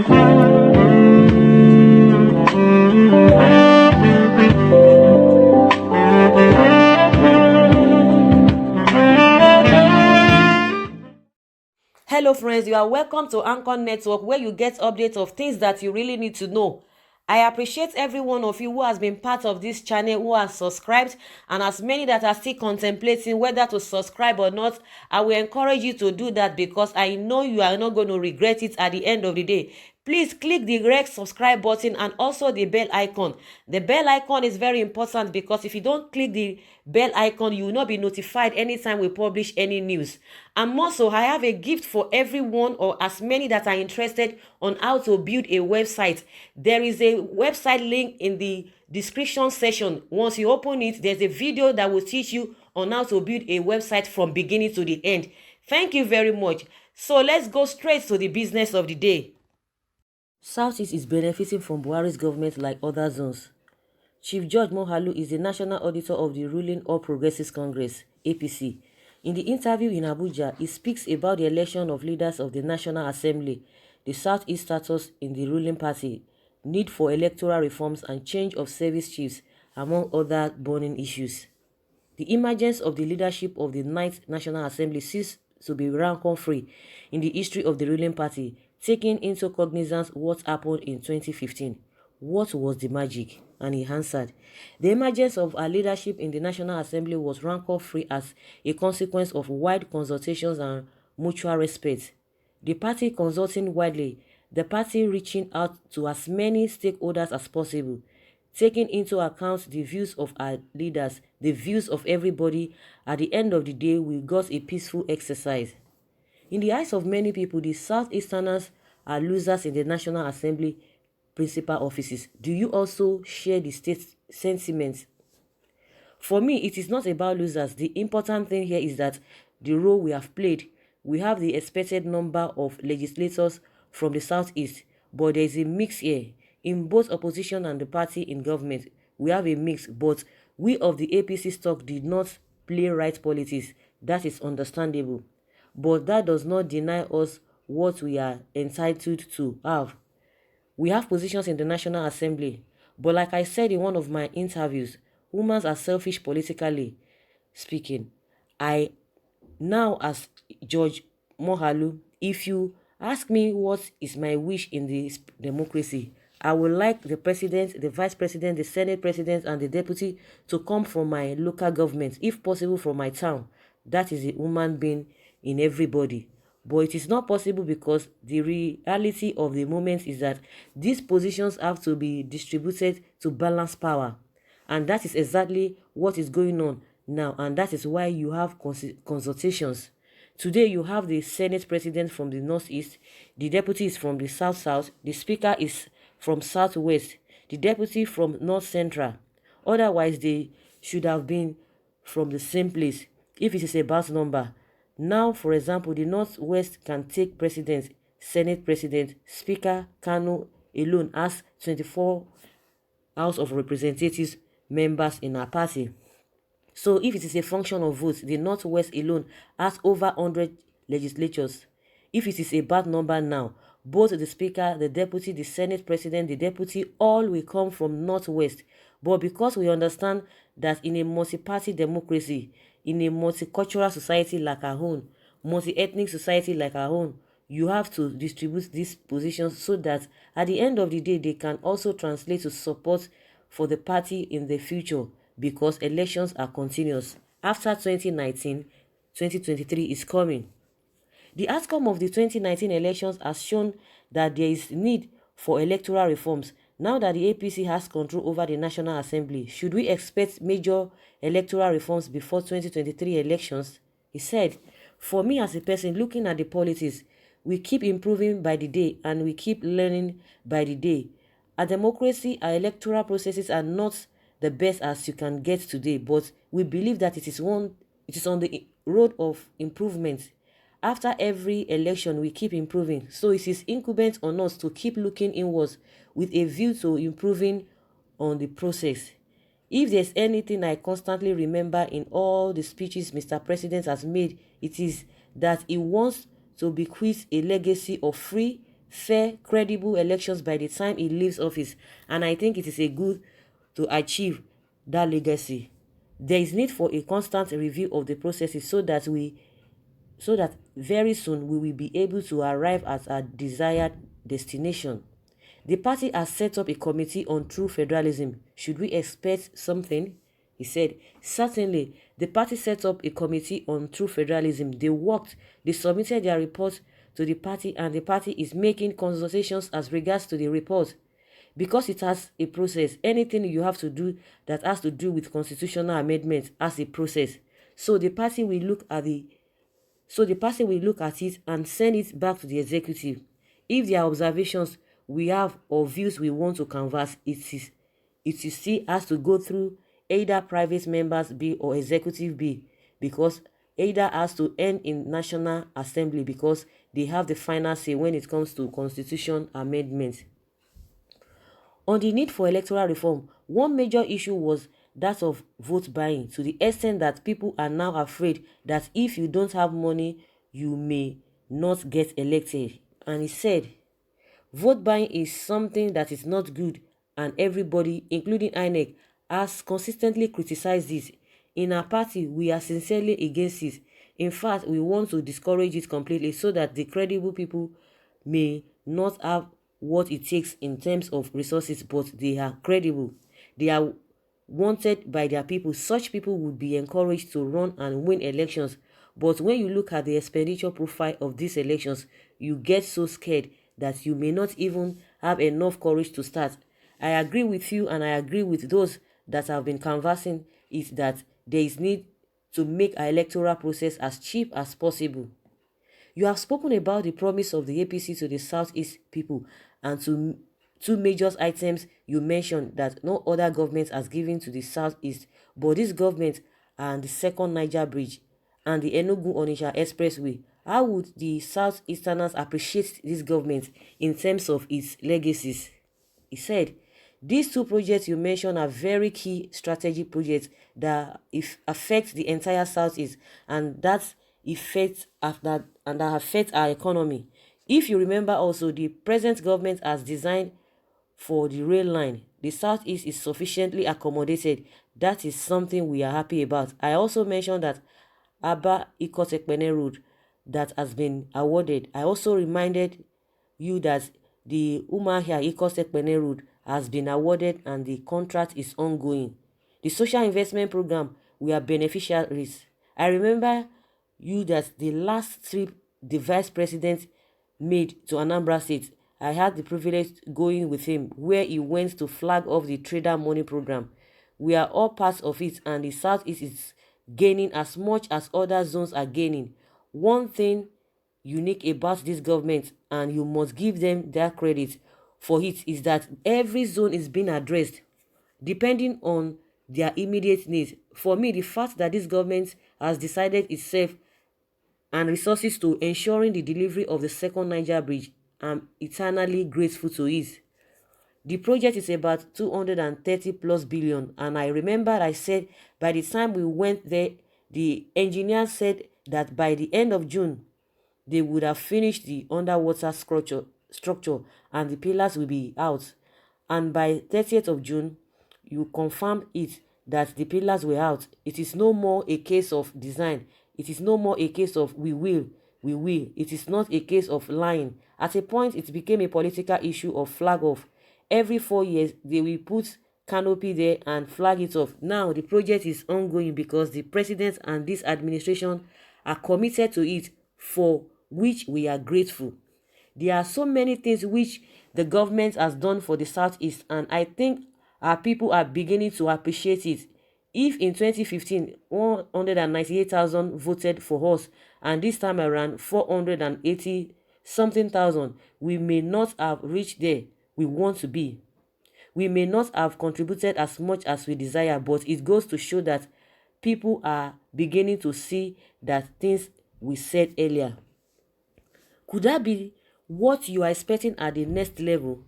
Hello friends, you are welcome to Anchor Network, where you get updates of things that you really need to know. I appreciate every one of you who has been part of this channel, who has subscribed, and as many that are still contemplating whether to subscribe or not. I will encourage you to do that because I know you are not going to regret it at the end of the day. Please click the red subscribe button and also the bell icon. The bell icon is very important because if you don't click the bell icon, you will not be notified anytime we publish any news. And also, I have a gift for everyone or as many that are interested on how to build a website. There is a website link in the description section. Once you open it, there's a video that will teach you on how to build a website from beginning to the end. Thank you very much. So let's go straight to the business of the day. Southeast is benefiting from Buhari's government like other zones. Chief Judge Moghalu is the National Auditor of the ruling All Progressives Congress, APC. In the interview in Abuja, he speaks about the election of leaders of the National Assembly, the Southeast status in the ruling party, need for electoral reforms and change of service chiefs, among other burning issues. The emergence of the leadership of the 9th National Assembly seems to be rancor-free in the history of the ruling party, taking into cognizance what happened in 2015. What was the magic? And he answered, the emergence of our leadership in the National Assembly was rancor-free as a consequence of wide consultations and mutual respect. The party consulting widely, the party reaching out to as many stakeholders as possible, taking into account the views of our leaders, the views of everybody. At the end of the day, we got a peaceful exercise. In the eyes of many people, the Southeasterners are losers in the National Assembly principal offices. Do you also share the state sentiment? For me, it is not about losers. The important thing here is that the role we have played. We have the expected number of legislators from the Southeast, but there is a mix here. In both opposition and the party in government, we have a mix, but we of the APC stock did not play right politics. That is understandable. But that does not deny us what we are entitled to have. We have positions in the National Assembly, but like I said in one of my interviews, humans are selfish politically speaking. I now, as Judge Moghalu, if you ask me what is my wish in this democracy, I would like the president, the vice president, the senate president, and the deputy to come from my local government, if possible from my town. That is a human being in everybody. But it is not possible because the reality of the moment is that these positions have to be distributed to balance power. And that is exactly what is going on now. And that is why you have consultations. Today you have the Senate president from the Northeast, the deputy is from the South-South, the speaker is from Southwest, the deputy from North Central. Otherwise, they should have been from the same place if it is about number. Now, for example, the Northwest can take president, Senate president, speaker, Kano alone has 24 House of Representatives members in our party. So if it is a function of votes, the Northwest alone has over 100 legislatures. If it is a bad number now, both the speaker, the deputy, the Senate president, the deputy, all will come from Northwest. But because we understand that in a multi-party democracy, in a multicultural society like our own, multi-ethnic society like our own, you have to distribute these positions so that at the end of the day, they can also translate to support for the party in the future, because elections are continuous. After 2019, 2023 is coming. The outcome of the 2019 elections has shown that there is need for electoral reforms. Now that the APC has control over the National Assembly, should we expect major electoral reforms before 2023 elections? He said, for me as a person looking at the politics, we keep improving by the day and we keep learning by the day. A democracy, our electoral processes are not the best as you can get today, but we believe that it is on the road of improvement. After every election, we keep improving. So it is incumbent on us to keep looking inwards with a view to improving on the process. If there's anything I constantly remember in all the speeches Mr. President has made, it is that he wants to bequeath a legacy of free, fair, credible elections by the time he leaves office, and I think it is a good to achieve that legacy. There is need for a constant review of the processes so that very soon we will be able to arrive at our desired destination. The party has set up a committee on true federalism. Should we expect something? He said, certainly. The party set up a committee on true federalism. They worked, they submitted their report to the party, and the party is making consultations as regards to the report. Because it has a process, anything you have to do that has to do with constitutional amendments has a process. So the party will look at it and send it back to the executive. If there are observations we have or views we want to canvass, it still has to go through either private members bill or executive bill, because either has to end in National Assembly because they have the final say when it comes to constitution amendments. On the need for electoral reform, one major issue was that of vote buying, to the extent that people are now afraid that if you don't have money, you may not get elected. And he said, vote buying is something that is not good, and everybody, including INEC, has consistently criticized this. In our party, we are sincerely against it. In fact, we want to discourage it completely so that the credible people may not have what it takes in terms of resources, but they are credible. They are wanted by their people. Such people would be encouraged to run and win elections. But when you look at the expenditure profile of these elections, you get so scared that you may not even have enough courage to start. I agree with you, and I agree with those that have been canvassing it, that there is need to make our electoral process as cheap as possible. You have spoken about the promise of the APC to the Southeast people, and to two major items you mentioned that no other government has given to the Southeast, but this government and the second Niger Bridge and the Enugu-Onitsha Expressway. How would the Southeasterners appreciate this government in terms of its legacies? He said, these two projects you mentioned are very key strategic projects that affect the entire Southeast, and that affect our economy. If you remember also, the present government has designed for the rail line. The Southeast is sufficiently accommodated. That is something we are happy about. I also mentioned that Aba-Ikotekpene Road that has been awarded. I also reminded you that the Umuahia-Ikotekpene Road has been awarded and the contract is ongoing. The social investment program, we are beneficiaries. I remember you that the last trip the vice president made to Anambra State, I had the privilege going with him, where he went to flag off the trader money program. We are all parts of it, and the Southeast is gaining as much as other zones are gaining. One thing unique about this government, and you must give them their credit for it, is that every zone is being addressed depending on their immediate needs. For me, the fact that this government has decided itself and resources to ensuring the delivery of the second Niger Bridge, I'm eternally grateful to it. The project is about 230 plus billion, and I remember I said by the time we went there, the engineer said that by the end of June, they would have finished the underwater structure and the pillars will be out. And by 30th of June, you confirmed it that the pillars were out. It is no more a case of design. It is no more a case of we will. It is not a case of lying. At a point, it became a political issue of flag off. Every 4 years, they will put canopy there and flag it off. Now, the project is ongoing because the president and this administration are committed to it, for which we are grateful. There are so many things which the government has done for the Southeast, and I think our people are beginning to appreciate it. If in 2015, 198,000 voted for us, and this time around 480 something thousand, we may not have reached there we want to be. We may not have contributed as much as we desire, but it goes to show that people are beginning to see that things we said earlier. Could that be what you are expecting at the next level?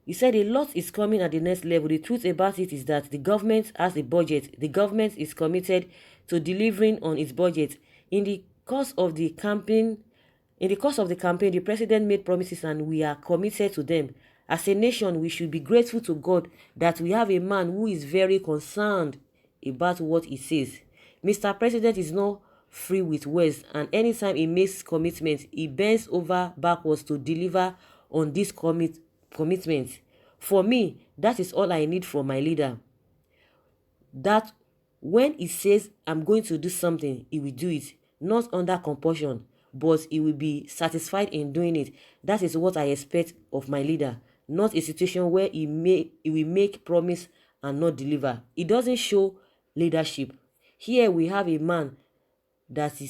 You said a lot is coming at the next level. The truth about it is that the government has a budget. The government is committed to delivering on its budget. In the course of the campaign In the course of the campaign, the president made promises and we are committed to them. As a nation, we should be grateful to God that we have a man who is very concerned about what he says. Mr. President is not free with words, and anytime he makes commitments, he bends over backwards to deliver on these commitments. For me, that is all I need from my leader. That when he says, I'm going to do something, he will do it, not under compulsion, but he will be satisfied in doing it. That is what I expect of my leader, not a situation where he will make promise and not deliver. It doesn't show leadership. Here we have a man that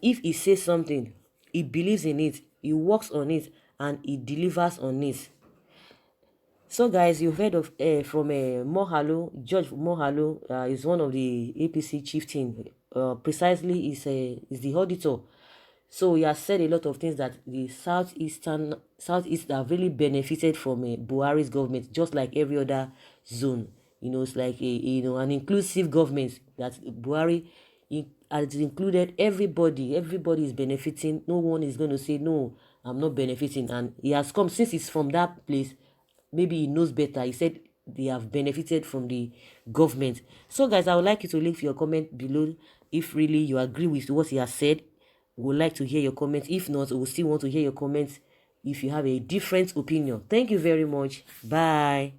if he says something, he believes in it, he works on it, and he delivers on it. So guys, you've heard of from Moghalu. Judge Moghalu is one of the APC chieftain. Precisely is the auditor. So he has said a lot of things that the Southeast have really benefited from Buhari's government, just like every other zone. It's like an inclusive government that Buhari has included everybody. Everybody is benefiting. No one is going to say no, I'm not benefiting. And he has come, since he's from that place, maybe he knows better. He said they have benefited from the government. So guys, I would like you to leave your comment below if really you agree with what he has said. We would like to hear your comments. If not, we still want to hear your comments if you have a different opinion. Thank you very much. Bye.